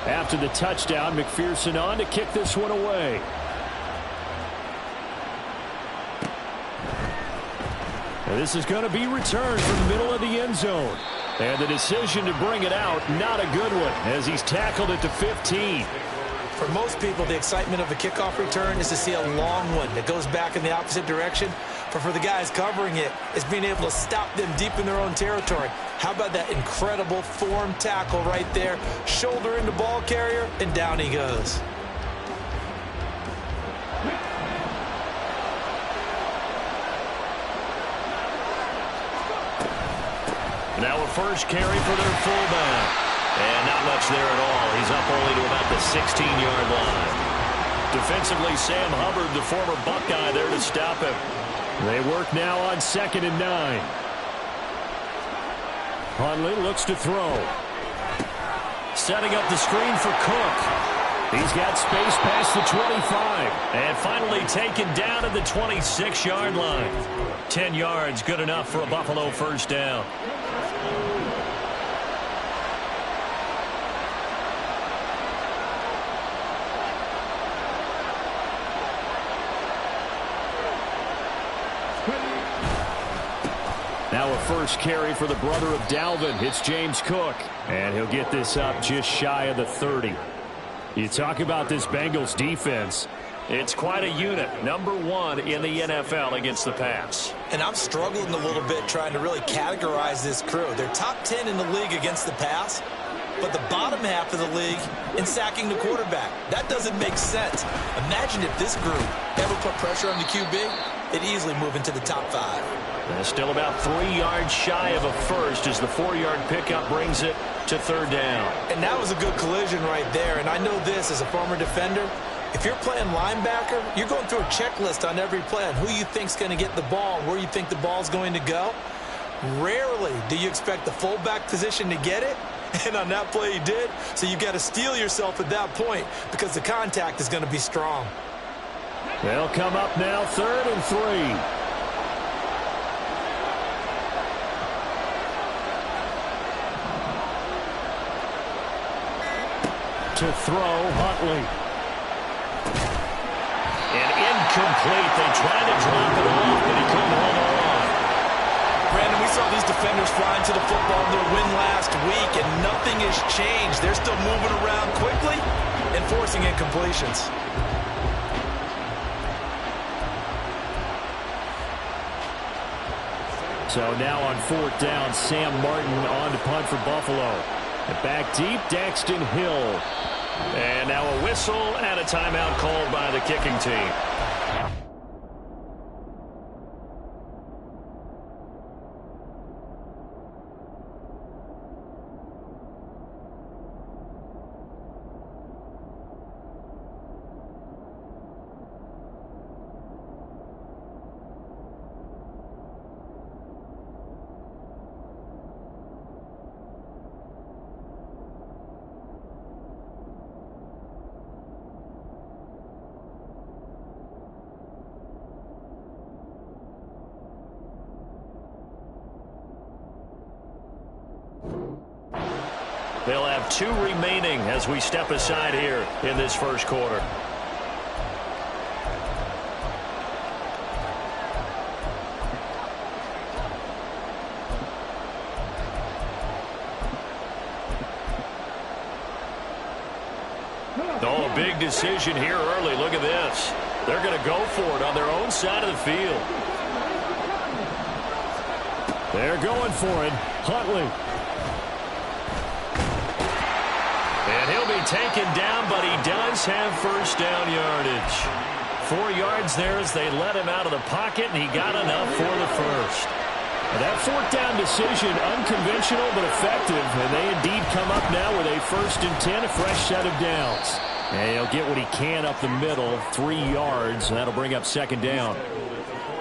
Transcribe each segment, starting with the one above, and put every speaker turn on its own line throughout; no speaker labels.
After the touchdown, McPherson on to kick this one away. And this is going to be returned from the middle of the end zone. And the decision to bring it out, not a good one, as he's tackled it to 15.
For most people, the excitement of a kickoff return is to see a long one that goes back in the opposite direction. But for the guys covering it, it's being able to stop them deep in their own territory. How about that incredible form tackle right there? Shoulder in the ball carrier, and down he goes.
Now a first carry for their fullback. And not much there at all. He's up only to about the 16-yard line. Defensively, Sam Hubbard, the former Buckeye, there to stop him. They work now on 2nd and 9. Huntley looks to throw. Setting up the screen for Cook. He's got space past the 25. And finally taken down at the 26-yard line. 10 yards, good enough for a Buffalo first down. Now a first carry for the brother of Dalvin. It's James Cook. And he'll get this up just shy of the 30. You talk about this Bengals defense. It's quite a unit. Number 1 in the NFL against the pass.
And I'm struggling a little bit trying to really categorize this crew. They're top 10 in the league against the pass, but the bottom half of the league in sacking the quarterback. That doesn't make sense. Imagine if this group ever put pressure on the QB, it'd easily move into the top 5.
And still about 3 yards shy of a first as the 4-yard pickup brings it to 3rd down.
And that was a good collision right there. And I know this as a former defender. If you're playing linebacker, you're going through a checklist on every play on who you think's going to get the ball, where you think the ball's going to go. Rarely do you expect the fullback position to get it. And on that play he did. So you've got to steel yourself at that point because the contact is going to be strong.
They'll come up now 3rd and 3. To throw, Huntley. And incomplete. They tried to drop it off, but he couldn't hold on.
Brandon, we saw these defenders flying to the football in their win last week, and nothing has changed. They're still moving around quickly and forcing incompletions.
So now on 4th down, Sam Martin on to punt for Buffalo. And back deep, Daxton Hill. And now a whistle and a timeout called by the kicking team. They'll have 2 remaining as we step aside here in this first quarter. Oh, big decision here early. Look at this. They're going to go for it on their own side of the field. They're going for it. Huntley. And he'll be taken down, but he does have first down yardage. 4 yards there as they let him out of the pocket, and he got enough for the first. And that 4th down decision, unconventional but effective, and they indeed come up now with a 1st and 10, a fresh set of downs. And he'll get what he can up the middle, 3 yards, and that'll bring up 2nd down.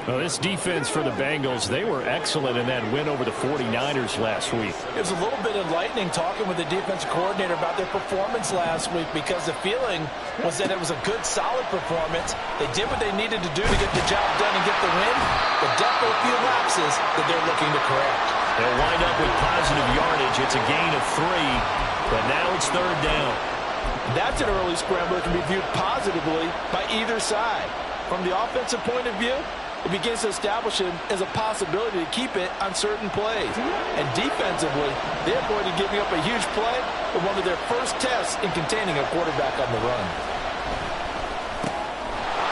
Well, this defense for the Bengals, they were excellent in that win over the 49ers last week.
It was a little bit enlightening talking with the defensive coordinator about their performance last week because the feeling was that it was a good, solid performance. They did what they needed to do to get the job done and get the win, but definitely a few lapses that they're looking to correct.
They'll wind up with positive yardage. It's a gain of 3, but now it's 3rd down.
That's an early scramble that can be viewed positively by either side. From the offensive point of view, it begins to establish him as a possibility to keep it on certain plays. And defensively, they avoided giving up a huge play for one of their first tests in containing a quarterback on the run.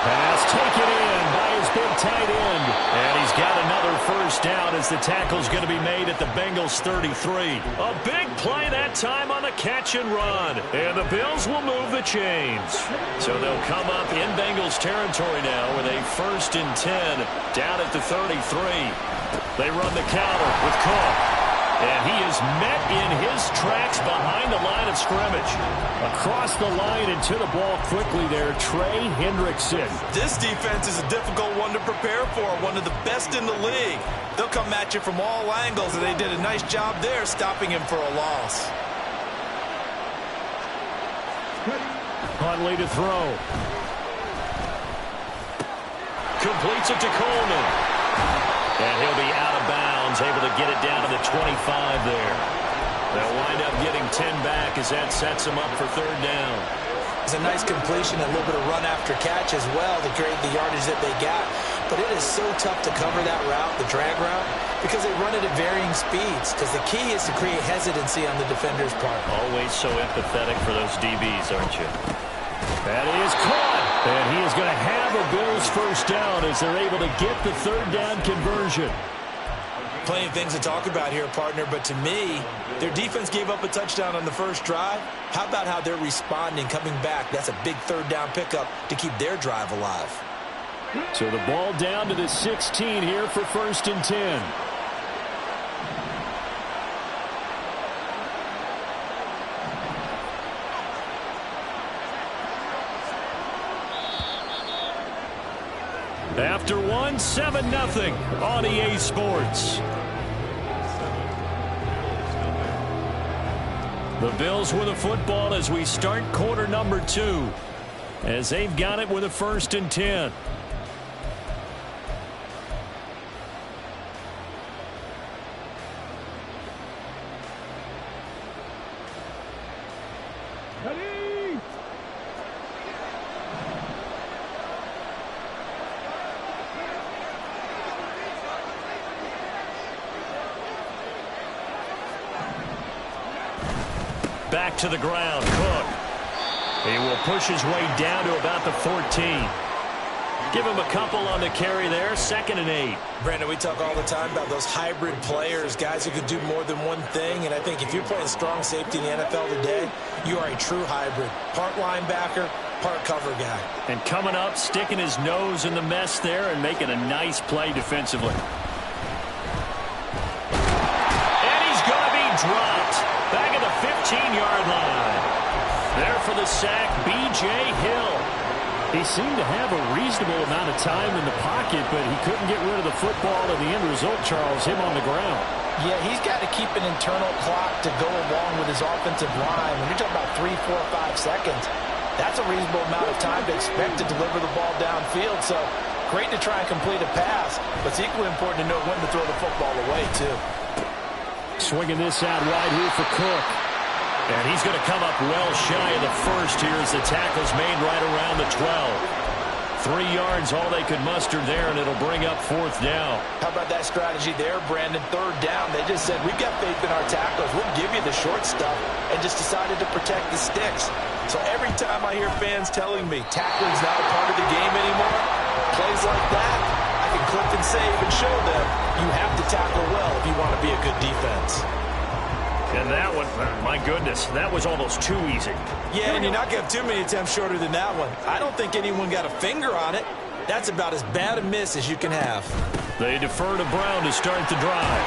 Pass taken in by his big tight end. And he's got another first down as the tackle's going to be made at the Bengals 33. A big play that time on the catch and run. And the Bills will move the chains. So they'll come up in Bengals territory now with a 1st and 10 down at the 33. They run the counter with Cook. And he is met in his tracks behind the line of scrimmage. Across the line and to the ball quickly there, Trey Hendrickson.
This defense is a difficult one to prepare for, one of the best in the league. They'll come at you from all angles, and they did a nice job there stopping him for a loss.
Huntley to throw. Completes it to Coleman. And he'll be out of bounds, able to get it down to the 25 there. They'll wind up getting 10 back as that sets them up for 3rd down.
It's a nice completion, a little bit of run after catch as well to create the yardage that they got. But it is so tough to cover that route, the drag route, because they run it at varying speeds. Because the key is to create hesitancy on the defender's part.
Always so empathetic for those DBs, aren't you? That is caught. And he is going to have a Bills first down as they're able to get the 3rd down conversion.
Plenty of things to talk about here, partner, but to me, their defense gave up a touchdown on the first drive. How about how they're responding, coming back? That's a big 3rd down pickup to keep their drive alive.
So the ball down to the 16 here for 1st and 10. After one, 7-0 on EA Sports. The Bills with the football as we start quarter number 2. As they've got it with a 1st and 10. Back to the ground, Cook. He will push his way down to about the 14. Give him a couple on the carry there, 2nd and 8.
Brandon, we talk all the time about those hybrid players, guys who can do more than one thing. And I think if you're playing strong safety in the NFL today, you are a true hybrid. Part linebacker, part cover guy.
And coming up, sticking his nose in the mess there and making a nice play defensively. And he's going to be dropped. Back at the 15-yard line. There for the sack, B.J. Hill. He seemed to have a reasonable amount of time in the pocket, but he couldn't get rid of the football, and the end result, Charles, him on the ground.
Yeah, he's got to keep an internal clock to go along with his offensive line. When you're talking about 3, 4, 5 seconds, that's a reasonable amount of time to expect to deliver the ball downfield. So great to try and complete a pass, but it's equally important to know when to throw the football away, too.
Swinging this out wide here for Cook. And he's going to come up well shy of the first here as the tackle's made right around the 12. 3 yards, all they could muster there, and it'll bring up 4th down.
How about that strategy there, Brandon? 3rd down. They just said, we've got faith in our tackles. We'll give you the short stuff, and just decided to protect the sticks. So every time I hear fans telling me tackling's not a part of the game anymore, plays like that, I can click and save and show them you have to tackle well if you want to be a good defense.
And that one, my goodness, that was almost too easy.
Yeah, and you're not going to have too many attempts shorter than that one. I don't think anyone got a finger on it. That's about as bad a miss as you can have.
They defer to Brown to start the drive.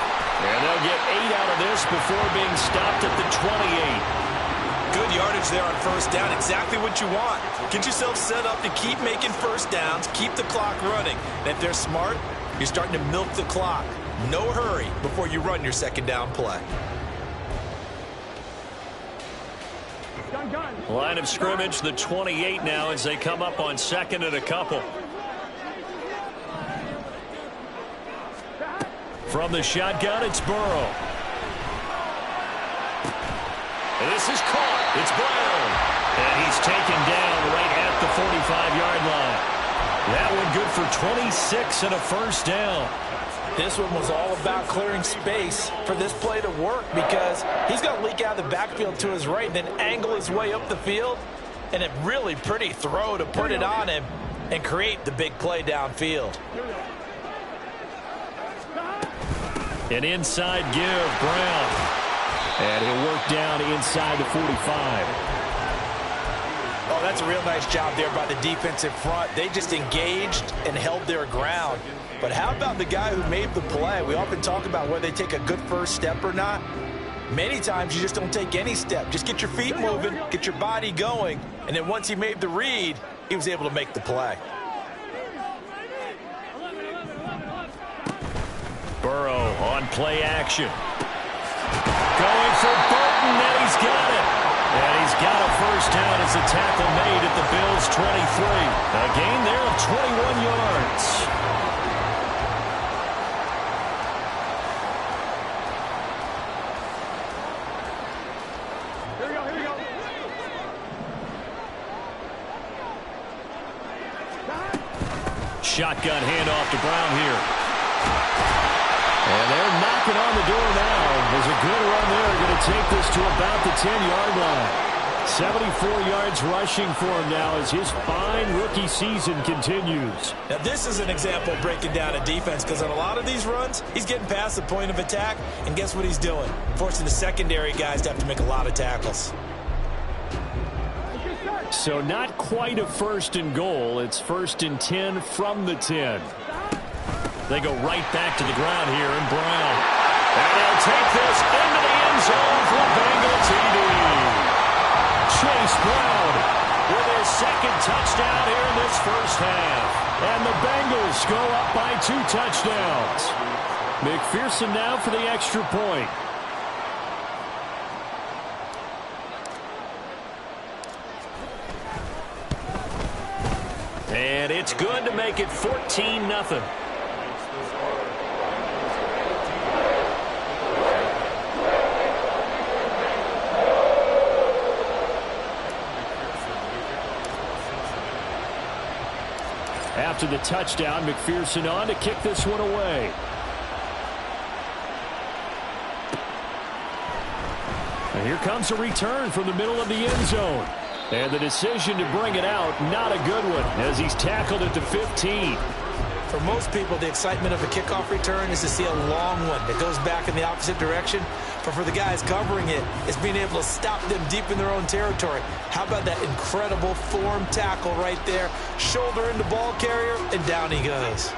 And they'll get 8 out of this before being stopped at the 28.
Good yardage there on 1st down. Exactly what you want. Get yourself set up to keep making 1st downs, keep the clock running. And if they're smart, you're starting to milk the clock. No hurry before you run your 2nd down play.
Line of scrimmage, the 28 now as they come up on 2nd and a couple. From the shotgun, it's Burrow. And this is caught. It's Brown. he's taken down right at the 45-yard line. That one good for 26 and a first down.
This one was all about clearing space for this play to work because he's going to leak out of the backfield to his right and then angle his way up the field. And a really pretty throw to put it on him and create the big play downfield.
An inside give, Brown. And he'll work down inside the 45.
Oh, that's a real nice job there by the defensive front. They just engaged and held their ground. But how about the guy who made the play? We often talk about whether they take a good first step or not. Many times you just don't take any step. Just get your feet moving, get your body going, and then once he made the read, he was able to make the play.
Burrow on play action. Going for Burton, and he's got it. And he's got a first down as a tackle made at the Bills' 23. A gain there of 21 yards.
Here we go.
Shotgun handoff to Brown here. And they're knocking on the door now. There's a good run there. Going to take this to about the 10-yard line. 74 yards rushing for him now as his fine rookie season continues.
Now, this is an example of breaking down a defense because on a lot of these runs, he's getting past the point of attack, and guess what he's doing? Forcing the secondary guys to have to make a lot of tackles.
So not quite a first and goal. It's first and 10 from the 10. They go right back to the ground here, and Brown. And he'll take this into the end zone for Bengal TD. Chase Brown with his second touchdown here in this first half. And the Bengals go up by 2 touchdowns. McPherson now for the extra point. And it's good to make it 14-0. After the touchdown, McPherson on to kick this one away. And here comes a return from the middle of the end zone. And the decision to bring it out, not a good one, as he's tackled at the 15.
For most people, the excitement of a kickoff return is to see a long one that goes back in the opposite direction. But for the guys covering it, it's being able to stop them deep in their own territory. How about that incredible form tackle right there? Shoulder into ball carrier, and down he goes.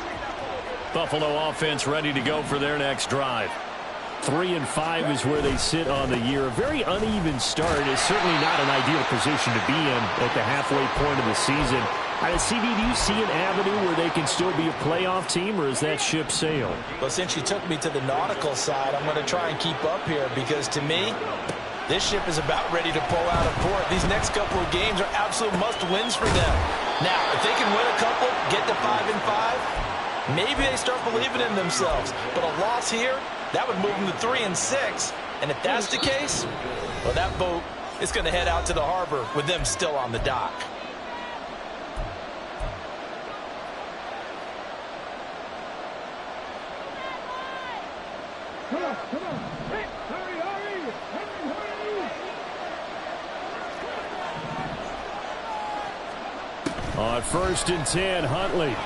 Buffalo offense ready to go for their next drive. 3-5 is where they sit on the year. A very uneven start is certainly not an ideal position to be in at the halfway point of the season. CD, do you see an avenue where they can still be a playoff team, or is that ship sailed?
Well, since you took me to the nautical side, I'm going to try and keep up here because, to me, this ship is about ready to pull out of port. These next couple of games are absolute must-wins for them. Now, if they can win a couple, get to 5-5, maybe they start believing in themselves. But a loss here, that would move them to 3-6. And if that's the case, well, that boat is going to head out to the harbor with them still on the dock.
Come on. Hey, hurry.
On 1st and 10, Huntley.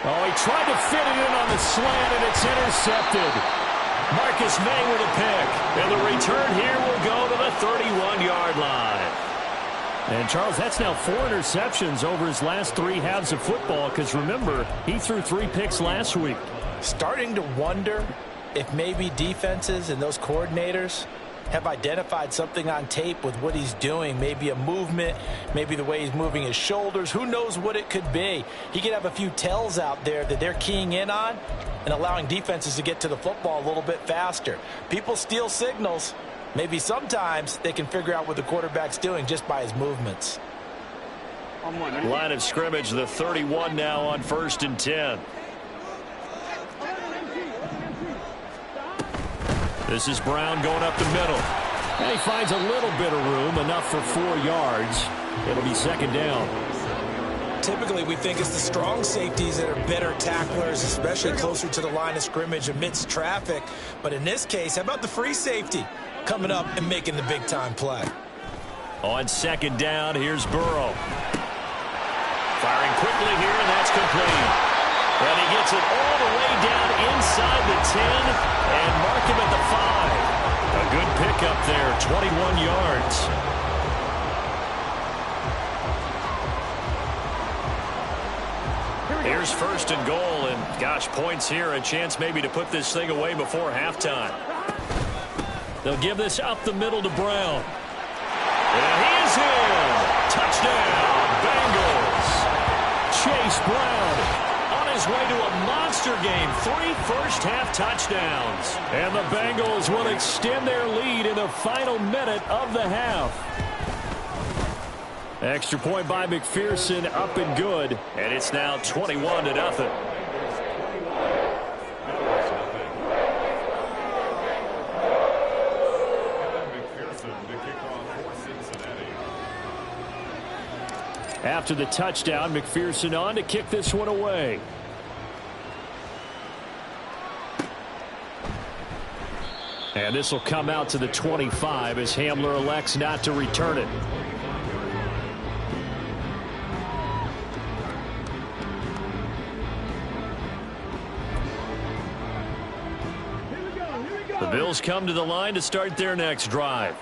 Oh, he tried to fit it in on the slant, and it's intercepted. Marcus May with a pick. And the return here will go to the 31-yard line. And, Charles, that's now 4 interceptions over his last 3 halves of football, because, remember, he threw 3 picks last week.
Starting to wonder if maybe defenses and those coordinators have identified something on tape with what he's doing. Maybe a movement, maybe the way he's moving his shoulders. Who knows what it could be? He could have a few tells out there that they're keying in on and allowing defenses to get to the football a little bit faster. People steal signals. Maybe sometimes they can figure out what the quarterback's doing just by his movements.
Line of scrimmage, the 31 now on 1st and 10. This is Brown going up the middle. And he finds a little bit of room, enough for 4 yards. It'll be second down.
Typically, we think it's the strong safeties that are better tacklers, especially closer to the line of scrimmage amidst traffic. But in this case, how about the free safety coming up and making the big-time play?
On second down, here's Burrow. Firing quickly here, and that's complete. And he gets it all the way down inside the 10 and mark him at the 5. A good pickup there, 21 yards. Here's first and goal, and gosh, points here, a chance maybe to put this thing away before halftime. They'll give this up the middle to Brown. And he is in. Touchdown, Bengals. Chase Brown on his way to a monster game. 3 first-half touchdowns. And the Bengals will extend their lead in the final minute of the half. Extra point by McPherson, up and good. And it's now 21-0. After the touchdown, McPherson on to kick this one away. And this will come out to the 25 as Hamler elects not to return it. The Bills come to the line to start their next drive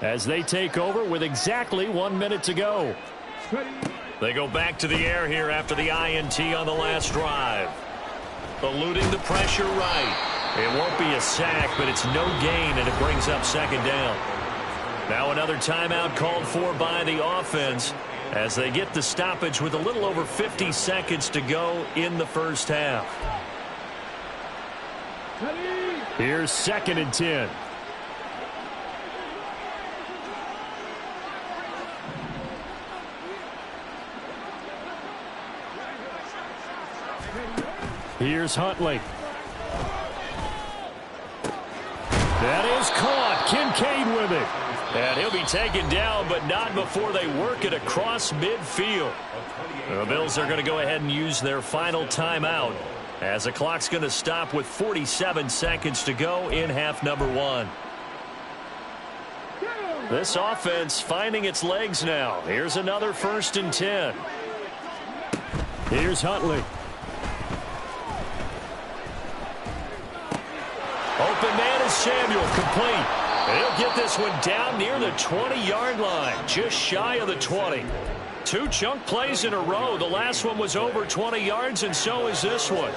as they take over with exactly 1 minute to go. They go back to the air here after the INT on the last drive. Eluding the pressure right. It won't be a sack, but it's no gain, and it brings up second down. Now another timeout called for by the offense as they get the stoppage with a little over 50 seconds to go in the first half. Here's second and 10. Here's Huntley. That is caught. Kincaid with it. And he'll be taken down, but not before they work it across midfield. The Bills are going to go ahead and use their final timeout as the clock's going to stop with 47 seconds to go in half number 1. This offense finding its legs now. Here's another first and 10. Here's Huntley. Open man is Samuel, complete. And he'll get this one down near the 20-yard line, just shy of the 20. 2 chunk plays in a row. The last one was over 20 yards, and so is this one.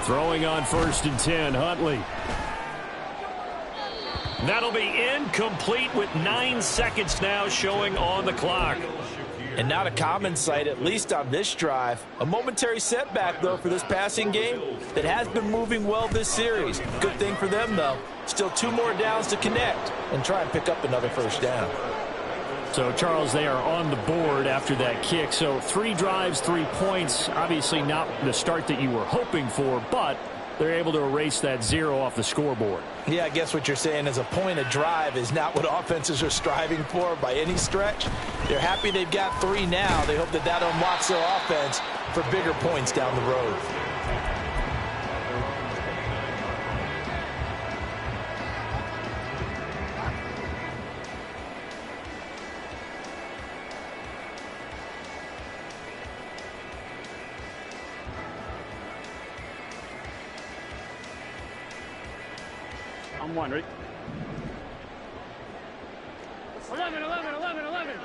Throwing on first and 10, Huntley. That'll be incomplete with 9 seconds now showing on the clock.
And not a common sight, at least on this drive. A momentary setback, though, for this passing game that has been moving well this series. Good thing for them, though. Still 2 more downs to connect and try and pick up another first down.
So, Charles, they are on the board after that kick. So 3 drives, 3 points. Obviously not the start that you were hoping for, but they're able to erase that 0 off the scoreboard.
Yeah, I guess what you're saying is a point of drive is not what offenses are striving for by any stretch. They're happy they've got 3 now. They hope that that unlocks their offense for bigger points down the road.
I'm one, ready? 11.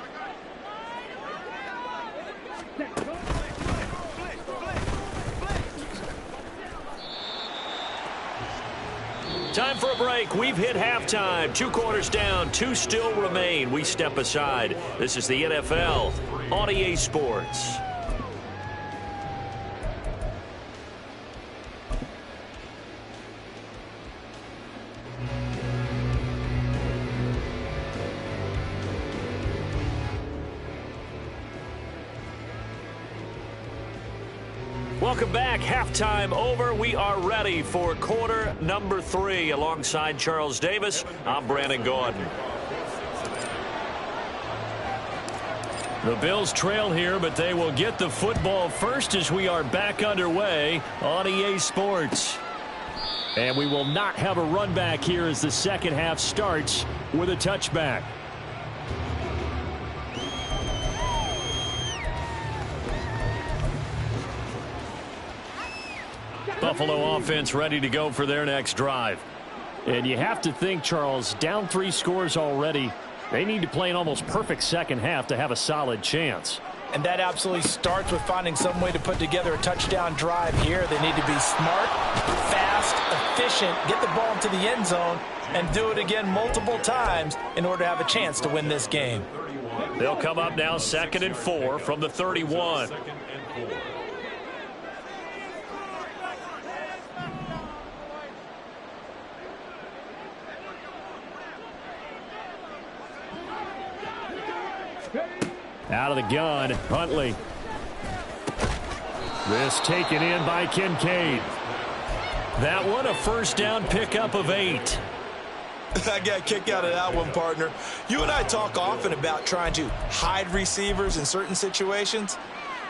Time for a break. We've hit halftime. 2 quarters down, 2 still remain. We step aside. This is the NFL on EA Sports. Welcome back. Halftime over. We are ready for quarter number 3. Alongside Charles Davis, I'm Brandon Gordon. The Bills trail here, but they will get the football first as we are back underway on EA Sports. And we will not have a run back here as the second half starts with a touchback. Buffalo offense ready to go for their next drive. And you have to think, Charles, down 3 scores already. They need to play an almost perfect second half to have a solid chance.
And that absolutely starts with finding some way to put together a touchdown drive here. They need to be smart, fast, efficient, get the ball into the end zone, and do it again multiple times in order to have a chance to win this game.
They'll come up now 2nd and 4 from the 31. Out of the gun, Huntley. This taken in by Kincaid. That one a first down pickup of 8.
I got a kick out of that one, partner. You and I talk often about trying to hide receivers in certain situations,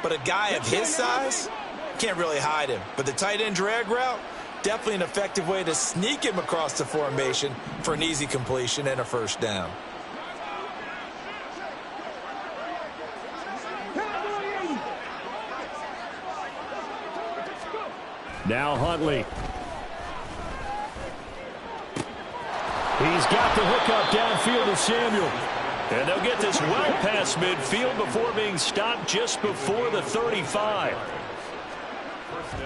but a guy of his size can't really hide him. But the tight end drag route, definitely an effective way to sneak him across the formation for an easy completion and a first down.
Now Huntley. He's got the hook up downfield to Samuel. And they'll get this well past midfield before being stopped just before the 35.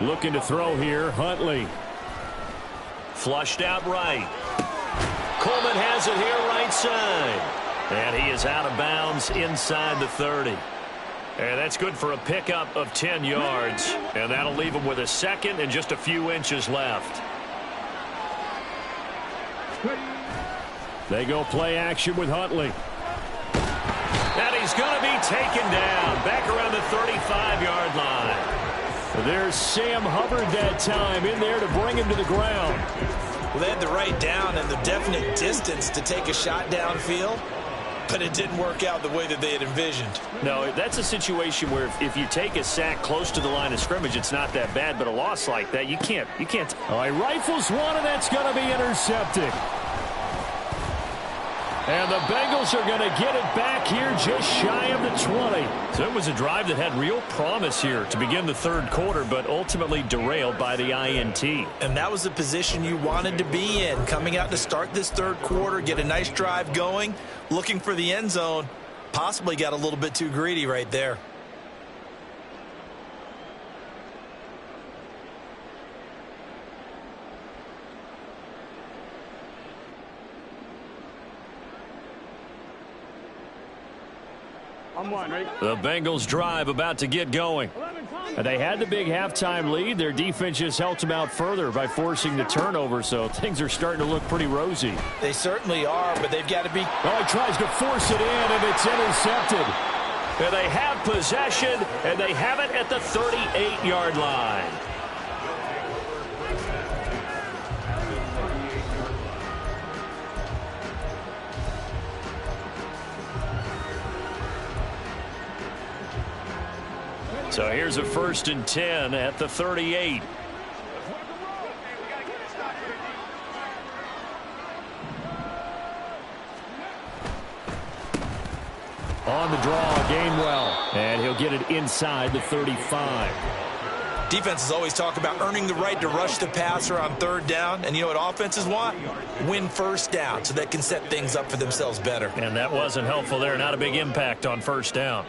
Looking to throw here, Huntley. Flushed out right. Coleman has it here right side. And he is out of bounds inside the 30. And that's good for a pickup of 10 yards. And that'll leave him with a second and just a few inches left. They go play action with Huntley. And he's going to be taken down back around the 35-yard line. There's Sam Hubbard that time in there to bring him to the ground.
Well, they had the right down and the definite distance to take a shot downfield, but it didn't work out the way that they had envisioned.
No, that's a situation where if you take a sack close to the line of scrimmage, it's not that bad, but a loss like that, you can't. All right, rifles one, and that's going to be intercepted. And the Bengals are going to get it back here just shy of the 20. So it was a drive that had real promise here to begin the third quarter, but ultimately derailed by the INT.
And that was the position you wanted to be in, coming out to start this third quarter, get a nice drive going, looking for the end zone. Possibly got a little bit too greedy right there.
I'm one, right?
The Bengals drive about to get going. They had the big halftime lead. Their defense just helped them out further by forcing the turnover, so things are starting to look pretty rosy.
They certainly are, but they've got to be...
Oh, he tries to force it in, and it's intercepted. And they have possession, and they have it at the 38-yard line. So here's a 1st and 10 at the 38. On the draw, Gainwell. And he'll get it inside the 35.
Defenses always talk about earning the right to rush the passer on third down. And you know what offenses want? Win first down so they can set things up for themselves better.
And that wasn't helpful there. Not a big impact on first down.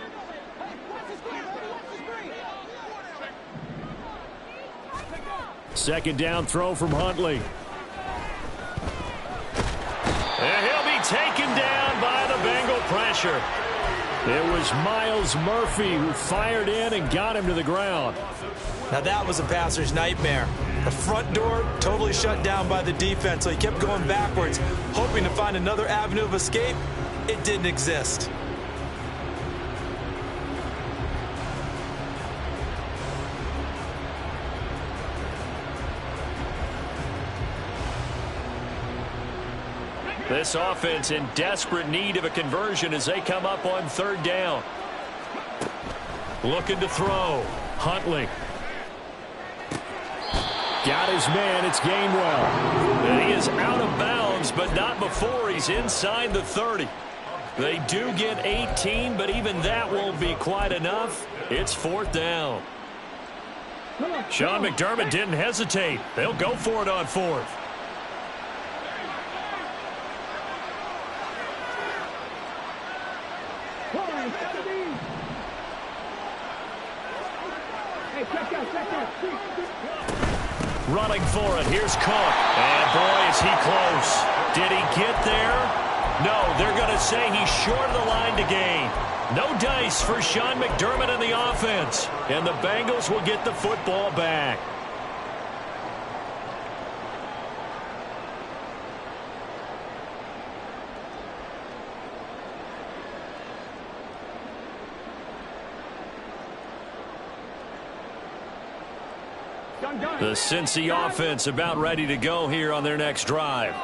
Second down throw from Huntley. And he'll be taken down by the Bengal pressure. It was Miles Murphy who fired in and got him to the ground.
Now that was a passer's nightmare. The front door totally shut down by the defense, so he kept going backwards, hoping to find another avenue of escape. It didn't exist.
This offense in desperate need of a conversion as they come up on third down. Looking to throw. Huntley. Got his man. It's Gainwell. And he is out of bounds, but not before he's inside the 30. They do get 18, but even that won't be quite enough. It's fourth down. Sean McDermott didn't hesitate. They'll go for it on fourth. Running for it. Here's Cook. And boy, is he close. Did he get there? No, they're going to say he's short of the line to gain. No dice for Sean McDermott in the offense. And the Bengals will get the football back. The Cincy offense about ready to go here on their next drive.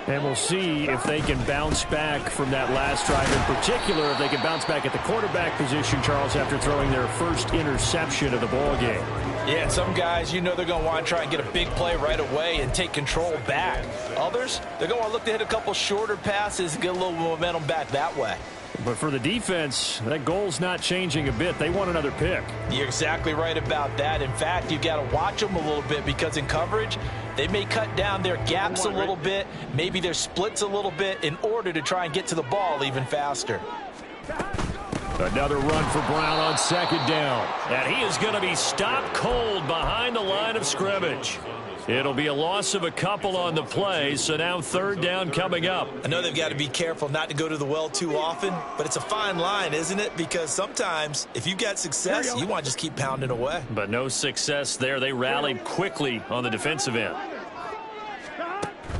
And we'll see if they can bounce back from that last drive. In particular, if they can bounce back at the quarterback position, Charles, after throwing their first interception of the ball game.
Yeah, some guys, you know they're going to want to try and get a big play right away and take control back. Others, they're going to want to look to hit a couple shorter passes and get a little momentum back that way.
But for the defense, that goal's not changing a bit. They want another pick.
You're exactly right about that. In fact, you've got to watch them a little bit because in coverage, they may cut down their gaps a little bit, maybe their splits a little bit in order to try and get to the ball even faster.
Another run for Brown on second down. And he is going to be stopped cold behind the line of scrimmage. It'll be a loss of a couple on the play, so now third down coming up.
I know they've got to be careful not to go to the well too often, but it's a fine line, isn't it? Because sometimes if you've got success, you want to just keep pounding away.
But no success there. They rallied quickly on the defensive end.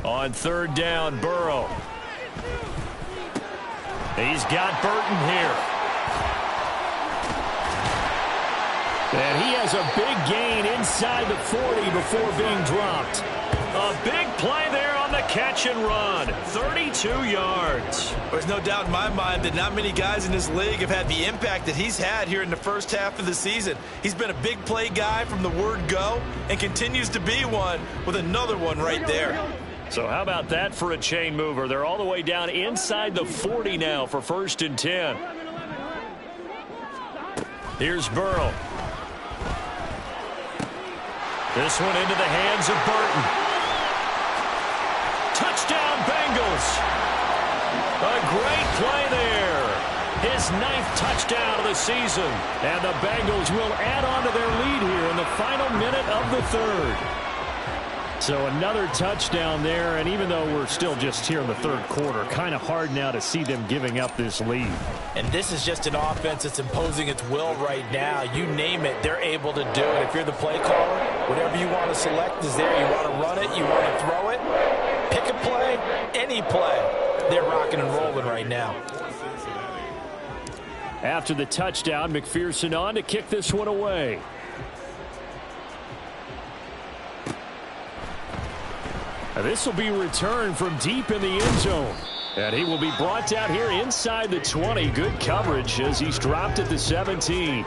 On third down, Burrow. He's got Burton here. And he has a big gain inside the 40 before being dropped. A big play there on the catch and run. 32 yards.
There's no doubt in my mind that not many guys in this league have had the impact that he's had here in the first half of the season. He's been a big play guy from the word go and continues to be one with another one right there.
So how about that for a chain mover? They're all the way down inside the 40 now for 1st and 10. Here's Burrow. This one into the hands of Burton. Touchdown, Bengals. A great play there. His 9th touchdown of the season. And the Bengals will add on to their lead here in the final minute of the 3rd. So another touchdown there, and even though we're still just here in the 3rd quarter, kind of hard now to see them giving up this lead.
And this is just an offense that's imposing its will right now. You name it, they're able to do it. If you're the play caller, whatever you want to select is there. You want to run it, you want to throw it, pick a play, any play. They're rocking and rolling right now.
After the touchdown, McPherson on to kick this one away. This will be returned from deep in the end zone. And he will be brought down here inside the 20. Good coverage as he's dropped at the 17.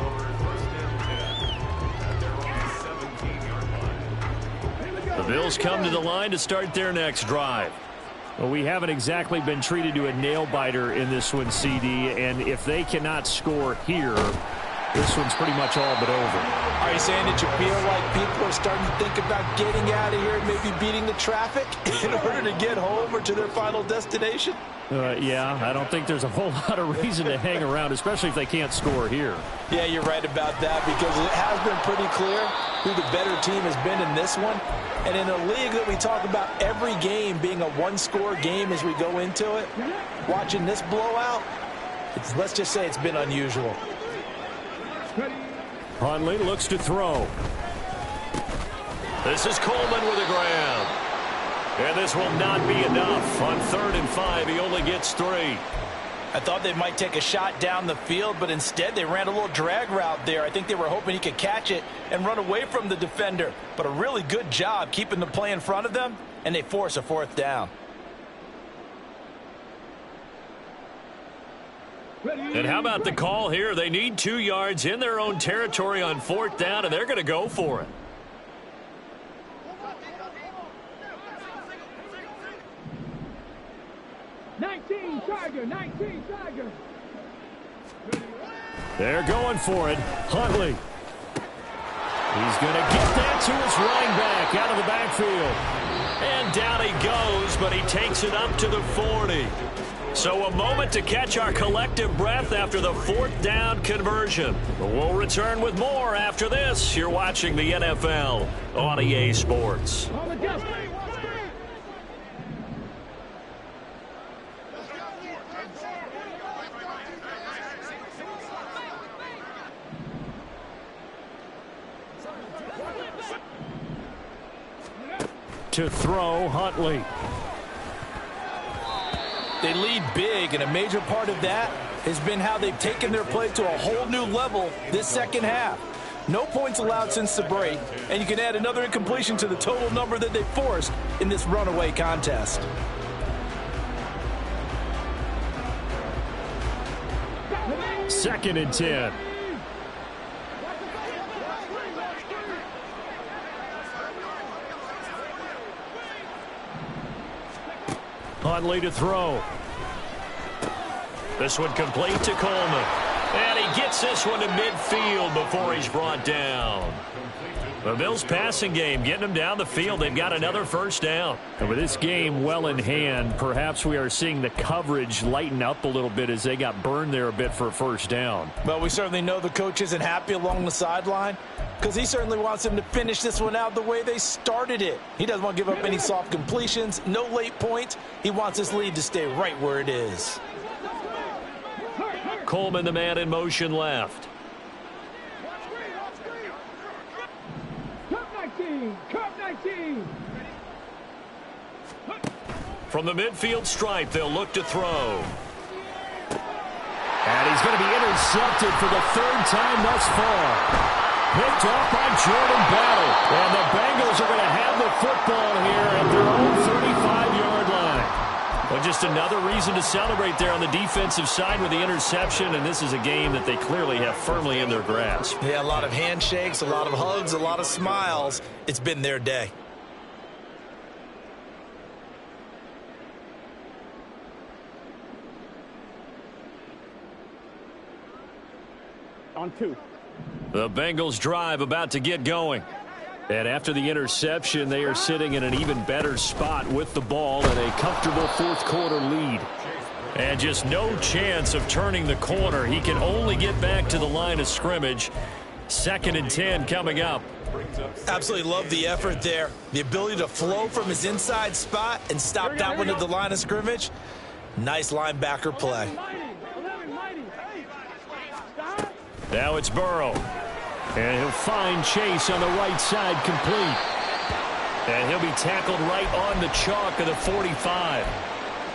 The Bills come to the line to start their next drive. Well, we haven't exactly been treated to a nail-biter in this one, CD. And if they cannot score here, this one's pretty much all but over.
Are you saying that you feel like people are starting to think about getting out of here and maybe beating the traffic in order to get home or to their final destination?
Yeah, I don't think there's a whole lot of reason to hang around, especially if they can't score here.
Yeah, you're right about that because it has been pretty clear who the better team has been in this one. And in a league that we talk about every game being a one-score game as we go into it, watching this blowout, let's just say it's been unusual.
Huntley looks to throw. This is Coleman with a grab. And this will not be enough. On 3rd and 5, he only gets 3.
I thought they might take a shot down the field, but instead they ran a little drag route there. I think they were hoping he could catch it and run away from the defender. But a really good job keeping the play in front of them, and they force a 4th down.
And how about the call here? They need 2 yards in their own territory on 4th down, and they're going to go for it. They're going for it. Huntley. He's going to get that to his running back out of the backfield. And down he goes, but he takes it up to the 40. So a moment to catch our collective breath after the 4th down conversion. We'll return with more after this. You're watching the NFL on EA Sports. To throw, Huntley.
They lead big, and a major part of that has been how they've taken their play to a whole new level this second half. No points allowed since the break, and you can add another incompletion to the total number that they forced in this runaway contest.
Second and 10. Huntley to throw. This one complete to Coleman. And he gets this one to midfield before he's brought down. The Bills' passing game getting them down the field. They've got another first down. And with this game well in hand, perhaps we are seeing the coverage lighten up a little bit as they got burned there a bit for a first down.
Well, we certainly know the coach isn't happy along the sideline because he certainly wants them to finish this one out the way they started it. He doesn't want to give up any soft completions, no late points. He wants his lead to stay right where it is.
Coleman, the man in motion left. From the midfield stripe, they'll look to throw. And he's going to be intercepted for the 3rd time thus far. Picked off by Jordan Battle. And the Bengals are going to have the football here at their own 35-yard line. Well, just another reason to celebrate there on the defensive side with the interception, and this is a game that they clearly have firmly in their grasp.
Yeah, a lot of handshakes, a lot of hugs, a lot of smiles. It's been their day.
On 2.
The Bengals drive about to get going. And after the interception, they are sitting in an even better spot with the ball and a comfortable 4th quarter lead. And just no chance of turning the corner. He can only get back to the line of scrimmage. 2nd and 10 coming up.
Absolutely love the effort there. The ability to flow from his inside spot and stop that one at the line of scrimmage. Nice linebacker play.
Now it's Burrow. And he'll find Chase on the right side complete. And he'll be tackled right on the chalk of the 45.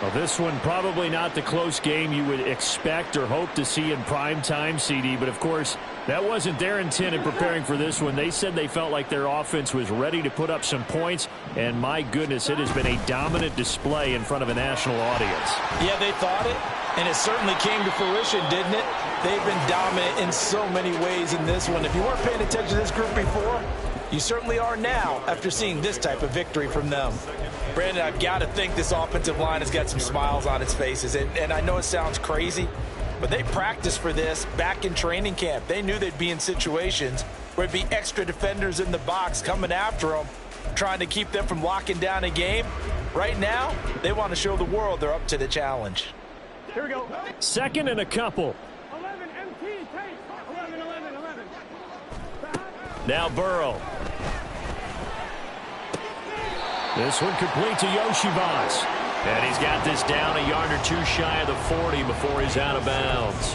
Well, this one probably not the close game you would expect or hope to see in prime time, CD. But, of course, that wasn't their intent in preparing for this one. They said they felt like their offense was ready to put up some points. And, my goodness, it has been a dominant display in front of a national audience.
Yeah, they thought it. And it certainly came to fruition, didn't it? They've been dominant in so many ways in this one. If you weren't paying attention to this group before, you certainly are now after seeing this type of victory from them. Brandon, I've got to think this offensive line has got some smiles on its faces. And I know it sounds crazy, but they practiced for this back in training camp. They knew they'd be in situations where it'd be extra defenders in the box coming after them, trying to keep them from locking down a game. Right now, they want to show the world they're up to the challenge.
Here we go.
2nd and a couple.
11 MT, take. 11.
Now Burrow. This one complete to Yoshivas. And he's got this down a yard or 2 shy of the 40 before he's out of bounds.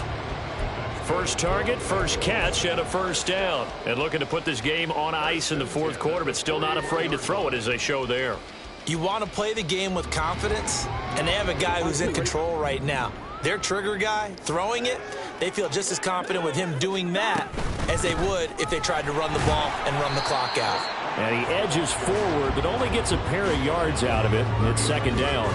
First target, first catch, and a first down. And looking to put this game on ice in the 4th quarter, but still not afraid to throw it as they show there.
You want to play the game with confidence, and they have a guy who's in control right now. Their trigger guy, throwing it, they feel just as confident with him doing that as they would if they tried to run the ball and run the clock out.
And he edges forward, but only gets a pair of yards out of it. It's 2nd down.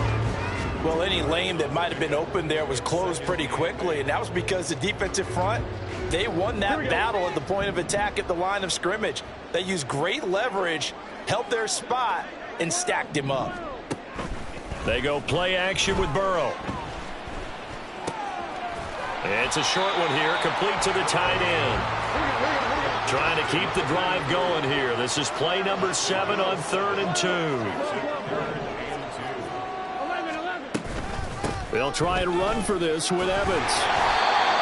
Well, any lane that might have been open there was closed pretty quickly, and that was because the defensive front, they won that battle at the point of attack at the line of scrimmage. They used great leverage, held their spot, and stacked him up.
They go play action with Burrow. It's a short one here, complete to the tight end. Trying to keep the drive going here. This is play number 7 on 3rd and 2. They'll try and run for this with Evans.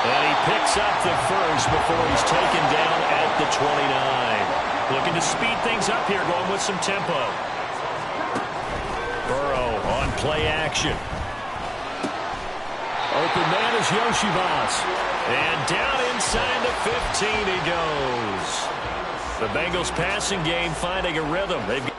And he picks up the first before he's taken down at the 29. Looking to speed things up here, going with some tempo. Burrow on play action. Open man is Yoshivas. And down inside the 15 he goes. The Bengals passing game finding a rhythm. They've